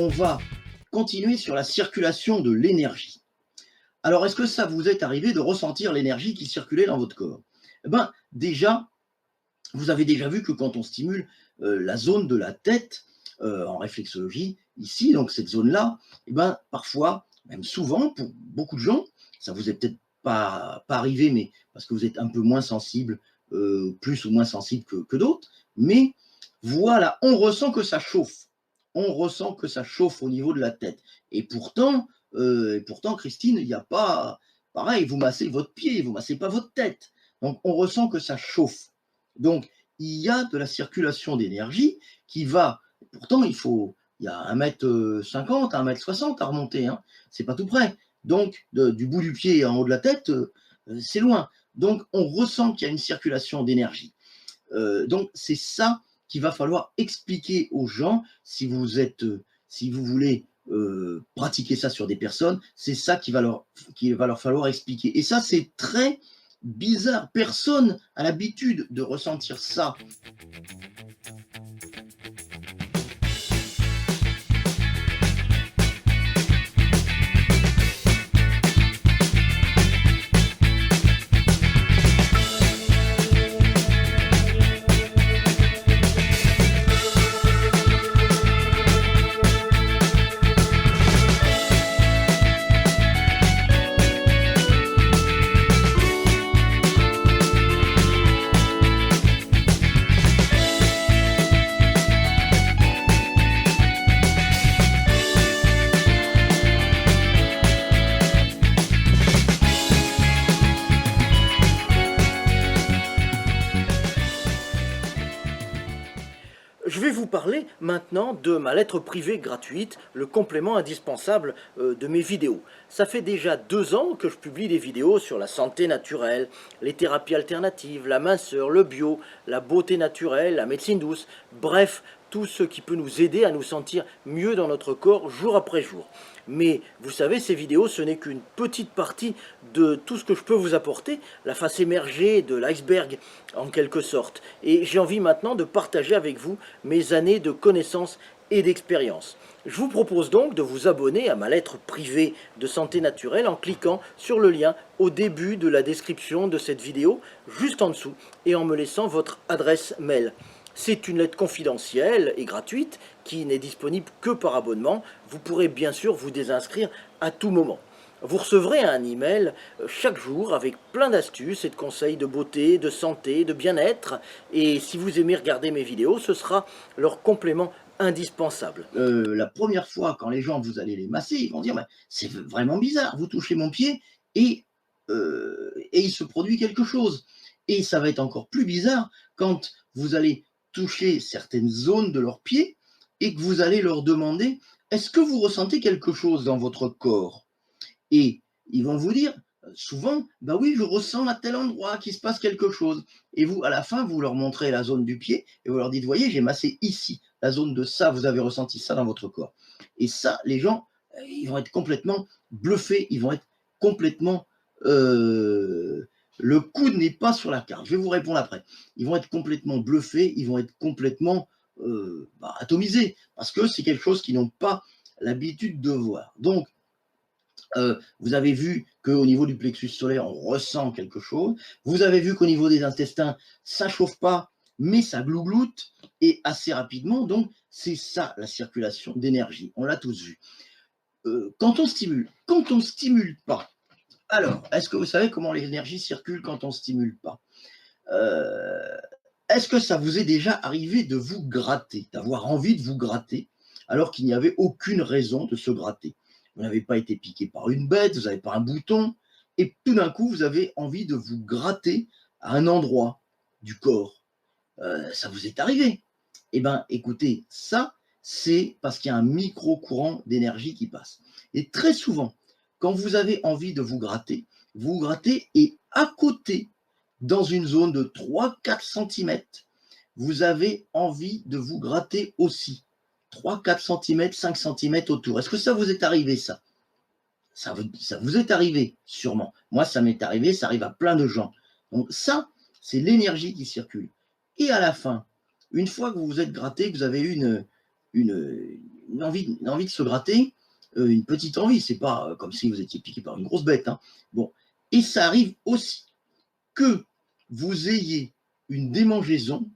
on va continuer sur la circulation de l'énergie. Alors, est-ce que ça vous est arrivé de ressentir l'énergie qui circulait dans votre corps? Eh ben, déjà, vous avez déjà vu que quand on stimule la zone de la tête, en réflexologie, ici, donc cette zone-là, eh ben, parfois, même souvent, pour beaucoup de gens, ça vous est peut-être pas arrivé, mais parce que vous êtes un peu moins sensible, plus ou moins sensible que d'autres, mais voilà, on ressent que ça chauffe. On ressent que ça chauffe au niveau de la tête. Et pourtant, Christine, il n'y a pas. Pareil, vous massez votre pied, vous massez pas votre tête. Donc, on ressent que ça chauffe. Donc, il y a de la circulation d'énergie qui va. Pourtant, il y a 1,50 m, 1,60 m à remonter. Hein. C'est pas tout près. Donc, du bout du pied en haut de la tête, c'est loin. Donc, on ressent qu'il y a une circulation d'énergie. Donc, c'est ça qu'il va falloir expliquer aux gens si vous voulez pratiquer ça sur des personnes, c'est ça qu'il va leur falloir expliquer. Et ça, c'est très bizarre. Personne n'a l'habitude de ressentir ça. Je vais vous parler maintenant de ma lettre privée gratuite, le complément indispensable de mes vidéos. Ça fait déjà 2 ans que je publie des vidéos sur la santé naturelle, les thérapies alternatives, la minceur, le bio, la beauté naturelle, la médecine douce, bref, tout ce qui peut nous aider à nous sentir mieux dans notre corps jour après jour. Mais vous savez, ces vidéos, ce n'est qu'une petite partie de tout ce que je peux vous apporter, la face émergée de l'iceberg en quelque sorte. Et j'ai envie maintenant de partager avec vous mes années de connaissances et d'expérience. Je vous propose donc de vous abonner à ma lettre privée de santé naturelle en cliquant sur le lien au début de la description de cette vidéo, juste en dessous, et en me laissant votre adresse mail. C'est une lettre confidentielle et gratuite qui n'est disponible que par abonnement. Vous pourrez bien sûr vous désinscrire à tout moment. Vous recevrez un email chaque jour avec plein d'astuces et de conseils de beauté, de santé, de bien-être. Et si vous aimez regarder mes vidéos, ce sera leur complément indispensable. La première fois, quand les gens, vous allez les masser, ils vont dire bah, c'est vraiment bizarre, vous touchez mon pied et il se produit quelque chose. Et ça va être encore plus bizarre quand vous allez toucher certaines zones de leur pied et que vous allez leur demander est-ce que vous ressentez quelque chose dans votre corps? Et ils vont vous dire souvent bah oui, je ressens à tel endroit qu'il se passe quelque chose. Et vous, à la fin, vous leur montrez la zone du pied et vous leur dites voyez, j'ai massé ici, la zone de ça, vous avez ressenti ça dans votre corps. Et ça, les gens, ils vont être complètement bluffés, ils vont être complètement le coude n'est pas sur la carte. Je vais vous répondre après. Ils vont être complètement bluffés, ils vont être complètement atomisés, parce que c'est quelque chose qu'ils n'ont pas l'habitude de voir. Donc, vous avez vu qu'au niveau du plexus solaire, on ressent quelque chose. Vous avez vu qu'au niveau des intestins, ça ne chauffe pas, mais ça glougloute, et assez rapidement. Donc, c'est ça, la circulation d'énergie. On l'a tous vu. Quand on stimule pas, alors, est-ce que vous savez comment l'énergie circule quand on ne stimule pas? Est-ce que ça vous est déjà arrivé de vous gratter, d'avoir envie de vous gratter, alors qu'il n'y avait aucune raison de se gratter? Vous n'avez pas été piqué par une bête, vous n'avez pas un bouton, et tout d'un coup, vous avez envie de vous gratter à un endroit du corps. Ça vous est arrivé? Eh bien, écoutez, ça, c'est parce qu'il y a un micro-courant d'énergie qui passe. Et très souvent, quand vous avez envie de vous vous grattez et à côté, dans une zone de 3-4 cm, vous avez envie de vous gratter aussi. 3-4 cm, 5 cm autour. Est-ce que ça vous est arrivé, ça? Ça vous est arrivé, sûrement. Moi, ça m'est arrivé, ça arrive à plein de gens. Donc ça, c'est l'énergie qui circule. Et à la fin, une fois que vous vous êtes gratté, que vous avez eu une envie de se gratter, une petite envie, c'est pas comme si vous étiez piqué par une grosse bête, hein. Bon, et ça arrive aussi que vous ayez une démangeaison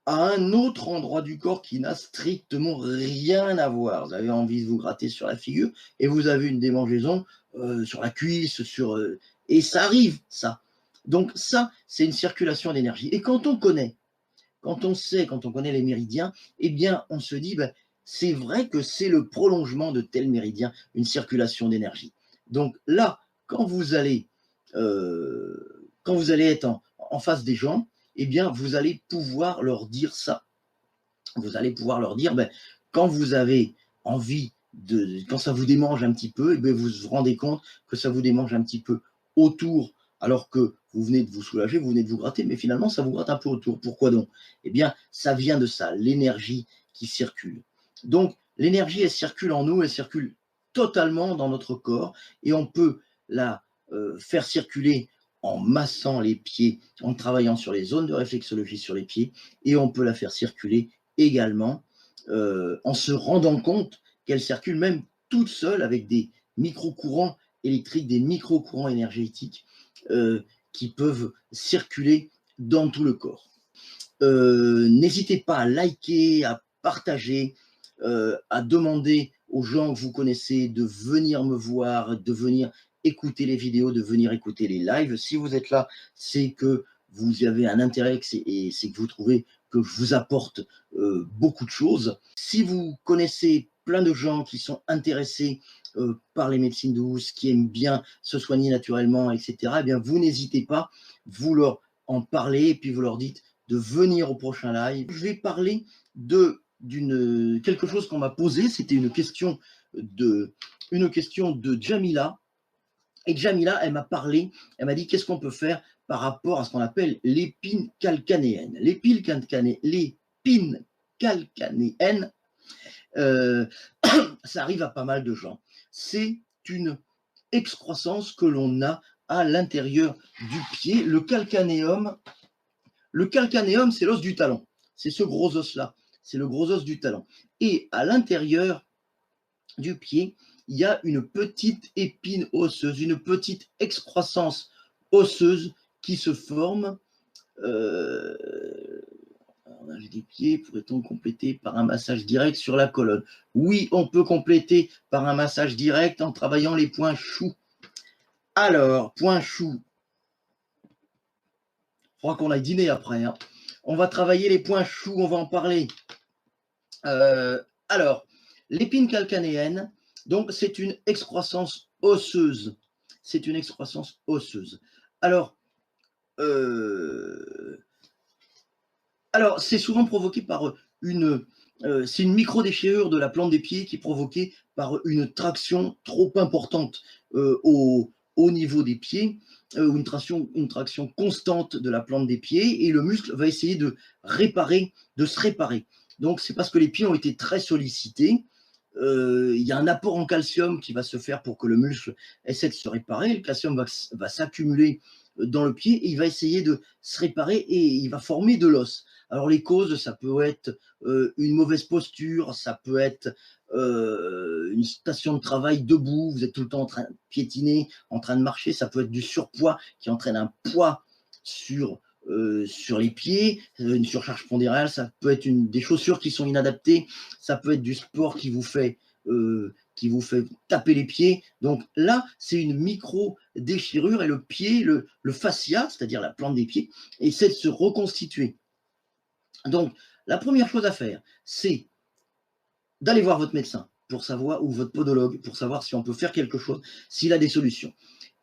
à un autre endroit du corps qui n'a strictement rien à voir. Vous avez envie de vous gratter sur la figure et vous avez une démangeaison sur la cuisse, et ça arrive, ça. Donc ça, c'est une circulation d'énergie. Et quand on connaît, quand on sait, quand on connaît les méridiens, eh bien, on se dit, ben, c'est vrai que c'est le prolongement de tel méridien, une circulation d'énergie. Donc là, quand vous allez être en face des gens, eh bien, vous allez pouvoir leur dire ça. Vous allez pouvoir leur dire, ben, quand vous avez envie quand ça vous démange un petit peu, eh bien, vous vous rendez compte que ça vous démange un petit peu autour, alors que vous venez de vous soulager, vous venez de vous gratter, mais finalement, ça vous gratte un peu autour. Pourquoi donc? Eh bien, ça vient de ça, l'énergie qui circule. Donc, l'énergie, elle circule en nous, elle circule totalement dans notre corps, et on peut la faire circuler en massant les pieds, en travaillant sur les zones de réflexologie sur les pieds, et on peut la faire circuler également en se rendant compte qu'elle circule même toute seule avec des micro-courants électriques, des micro-courants énergétiques qui peuvent circuler dans tout le corps. N'hésitez pas à liker, à partager, à demander aux gens que vous connaissez de venir me voir, de venir écouter les vidéos, de venir écouter les lives. Si vous êtes là, c'est que vous avez un intérêt et c'est que vous trouvez que je vous apporte beaucoup de choses. Si vous connaissez plein de gens qui sont intéressés par les médecines douces, qui aiment bien se soigner naturellement, etc., eh bien, vous n'hésitez pas, vous leur en parlez et puis vous leur dites de venir au prochain live. Je vais parler d'une quelque chose qu'on m'a posé, c'était une question de Jamila. Et Jamila, elle m'a parlé, elle m'a dit qu'est-ce qu'on peut faire par rapport à ce qu'on appelle l'épine calcanéenne. L'épine calcanéenne, euh, ça arrive à pas mal de gens. C'est une excroissance que l'on a à l'intérieur du pied. Le calcanéum, c'est l'os du talon. C'est ce gros os-là. C'est le gros os du talon. Et à l'intérieur du pied, il y a une petite épine osseuse, une petite excroissance osseuse qui se forme. J'ai des pieds, pourrait-on compléter par un massage direct sur la colonne? Oui, on peut compléter par un massage direct en travaillant les points choux. Alors, points choux. Il faudra qu'on aille dîner après, hein. On va travailler les points choux, on va en parler. Alors, l'épine calcanéenne, donc c'est une excroissance osseuse. C'est une excroissance osseuse. Alors, c'est souvent provoqué par c'est une micro-déchirure de la plante des pieds qui est provoquée par une traction trop importante au niveau des pieds, une traction constante de la plante des pieds, et le muscle va essayer de se réparer. Donc, c'est parce que les pieds ont été très sollicités. Il y a un apport en calcium qui va se faire pour que le muscle essaie de se réparer. Le calcium va s'accumuler dans le pied et il va essayer de se réparer et il va former de l'os. Alors les causes, ça peut être une mauvaise posture, ça peut être une station de travail debout, vous êtes tout le temps en train de piétiner, en train de marcher, ça peut être du surpoids qui entraîne un poids sur les pieds, une surcharge pondérale, ça peut être des chaussures qui sont inadaptées, ça peut être du sport qui vous fait taper les pieds. Donc là, c'est une micro-déchirure et le pied, le fascia, c'est-à-dire la plante des pieds, essaie de se reconstituer. Donc, la première chose à faire, c'est d'aller voir votre médecin pour savoir, ou votre podologue, pour savoir si on peut faire quelque chose, s'il a des solutions.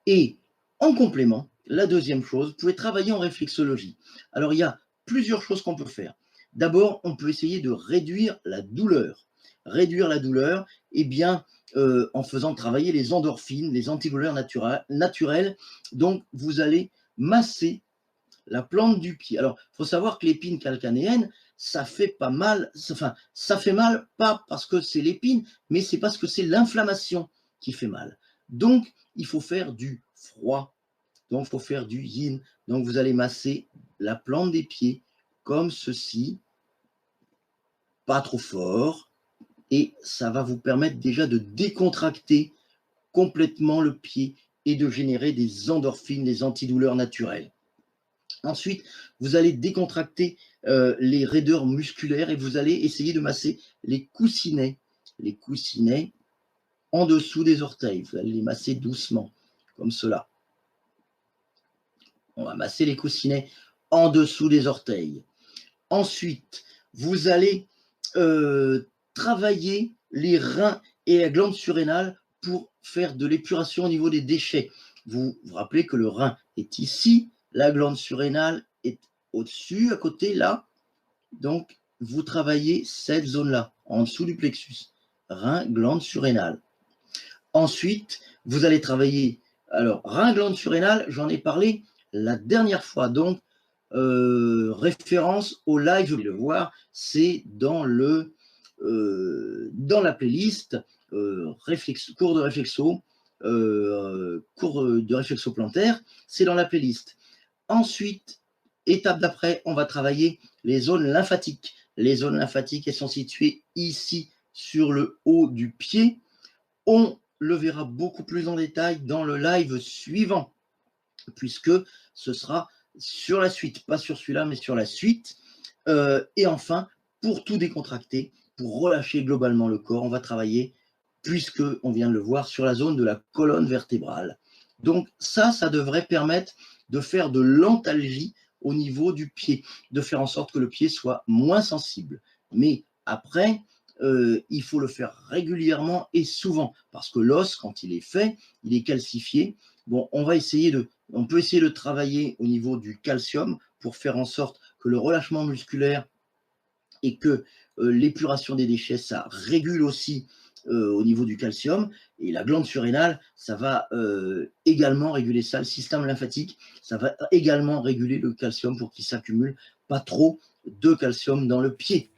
Et en complément, la deuxième chose, vous pouvez travailler en réflexologie. Alors, il y a plusieurs choses qu'on peut faire. D'abord, on peut essayer de réduire la douleur. Réduire la douleur, eh bien, en faisant travailler les endorphines, les antidouleurs naturelles. Donc, vous allez masser la plante du pied. Alors, il faut savoir que l'épine calcanéenne, ça fait pas mal, enfin, ça fait mal, pas parce que c'est l'épine, mais c'est parce que c'est l'inflammation qui fait mal. Donc, il faut faire du froid. Donc, il faut faire du yin. Donc, vous allez masser la plante des pieds comme ceci, pas trop fort, et ça va vous permettre déjà de décontracter complètement le pied et de générer des endorphines, des antidouleurs naturelles. Ensuite, vous allez décontracter les raideurs musculaires et vous allez essayer de masser les coussinets en dessous des orteils. Vous allez les masser doucement, comme cela. On va masser les coussinets en dessous des orteils. Ensuite, vous allez travailler les reins et la glande surrénale pour faire de l'épuration au niveau des déchets. Vous vous rappelez que le rein est ici, la glande surrénale est au-dessus, à côté, là. Donc, vous travaillez cette zone-là, en dessous du plexus. Rein, glande surrénale. Ensuite, vous allez travailler, alors, rein, glande surrénale, j'en ai parlé la dernière fois. Donc, référence au live, je vais le voir, c'est dans la playlist cours de réflexo, cours de réflexo plantaire, c'est dans la playlist. Ensuite, étape d'après, on va travailler les zones lymphatiques. Les zones lymphatiques, elles sont situées ici sur le haut du pied. On le verra beaucoup plus en détail dans le live suivant, puisque ce sera sur la suite, pas sur celui-là, mais sur la suite. Et enfin, pour tout décontracter, pour relâcher globalement le corps, on va travailler, puisque on vient de le voir, sur la zone de la colonne vertébrale. Donc ça devrait permettre de faire de l'antalgie au niveau du pied, de faire en sorte que le pied soit moins sensible. Mais après, il faut le faire régulièrement et souvent, parce que l'os, quand il est fait, il est calcifié. Bon, on peut essayer de travailler au niveau du calcium pour faire en sorte que le relâchement musculaire et que l'épuration des déchets, ça régule aussi au niveau du calcium. Et la glande surrénale, ça va également réguler ça. Le système lymphatique, ça va également réguler le calcium pour qu'il s'accumule pas trop de calcium dans le pied.